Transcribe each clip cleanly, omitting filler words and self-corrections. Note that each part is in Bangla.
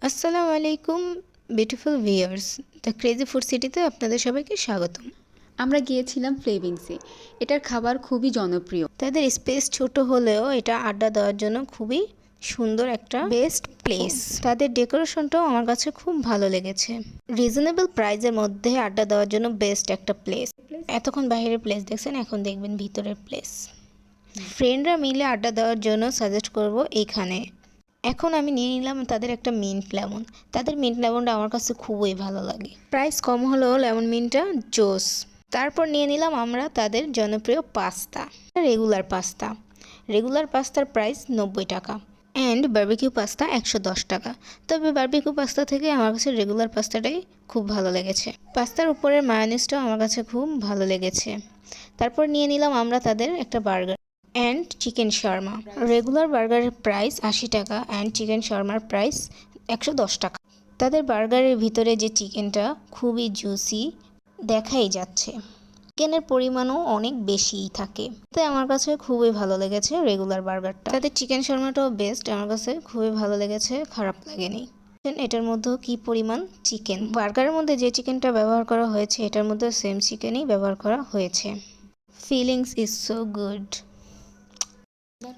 আসসালামু আলাইকুম beautiful viewers, the crazy food সিটিতে আপনাদের সবাইকে স্বাগতম। আমরা গিয়েছিলাম ফ্লেভিংসে। এটার খাবার খুবই জনপ্রিয়। তাদের স্পেস ছোট হলেও এটা আড্ডা দেওয়ার জন্য খুবই সুন্দর একটা বেস্ট প্লেস। তাদের ডেকোরেশনটাও আমার কাছে খুব ভালো লেগেছে। রিজনেবল প্রাইসের মধ্যে আড্ডা দেওয়ার জন্য বেস্ট একটা প্লেস। এতক্ষণ বাইরের প্লেস দেখছেন, এখন দেখবেন ভিতরের প্লেস। ফ্রেন্ডরা মিলে আড্ডা দেওয়ার জন্য সাজেস্ট করব এইখানে। এখন আমি নিয়ে নিলাম তাদের একটা মিন্ট লেমন। তাদের মিন্ট লেমনটা আমার কাছে খুবই ভালো লাগে। প্রাইস কম হলেও লেমন মিন্টটা জোস। তারপর নিয়ে নিলাম আমরা তাদের জনপ্রিয় পাস্তা, রেগুলার পাস্তার প্রাইস 90 টাকা অ্যান্ড বারবিকিউ পাস্তা 110 টাকা। তবে বারবিকিউ পাস্তা থেকে আমার কাছে রেগুলার পাস্তাটাই খুব ভালো লেগেছে। পাস্তার উপরের মায়োনিজটাও আমার কাছে খুব ভালো লেগেছে। তারপর নিয়ে নিলাম আমরা তাদের একটা burger and chicken shawarma. Regular বার্গারের প্রাইস 80 টাকা অ্যান্ড চিকেন শার্মার প্রাইস 110 টাকা। তাদের বার্গারের ভিতরে যে চিকেনটা খুবই জুসি দেখাই যাচ্ছে, চিকেনের পরিমাণও অনেক বেশিই থাকে। তাই আমার কাছে খুবই ভালো লেগেছে রেগুলার বার্গারটা। তাদের চিকেন শার্মাটাও বেস্ট, আমার কাছে খুবই ভালো লেগেছে, খারাপ লাগেনি। এটার মধ্যেও কি পরিমাণ চিকেন, বার্গারের মধ্যে যে চিকেনটা ব্যবহার করা হয়েছে এটার মধ্যে সেম চিকেনই ব্যবহার করা হয়েছে। Feelings is so good.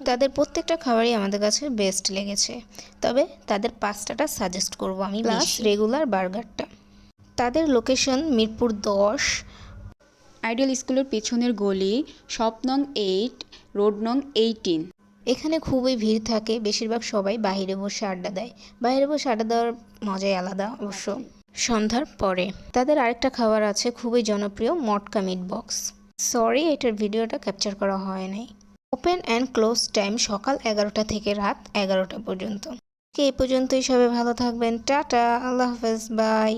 তাদের প্রত্যেকটা খাবারই আমাদের কাছে বেস্ট লেগেছে, তবে তাদের পাস্তাটা সাজেস্ট করব আমি, প্লাস রেগুলার বার্গারটা। তাদের লোকেশন মিরপুর 10, আইডিয়াল স্কুলের পেছনের গলি, শপ নং 8, রোড নং 18। এখানে খুবই ভিড় থাকে, বেশিরভাগ সবাই বাইরে বসে আড্ডা দেয়। বাইরে বসে আড্ডা দেওয়ার মজাই আলাদা অবশ্য সন্ধ্যার পরে। তাদের আরেকটা খাবার আছে খুবই জনপ্রিয়, মটকা মিট বক্স। সরি, এটার ভিডিওটা ক্যাপচার করা হয় নাই। ওপেন অ্যান্ড ক্লোজ টাইম সকাল 11টা থেকে রাত 11টা পর্যন্ত। এই পর্যন্তই, সবাই ভালো থাকবেন, টাটা, আল্লাহ হাফেজ, বাই।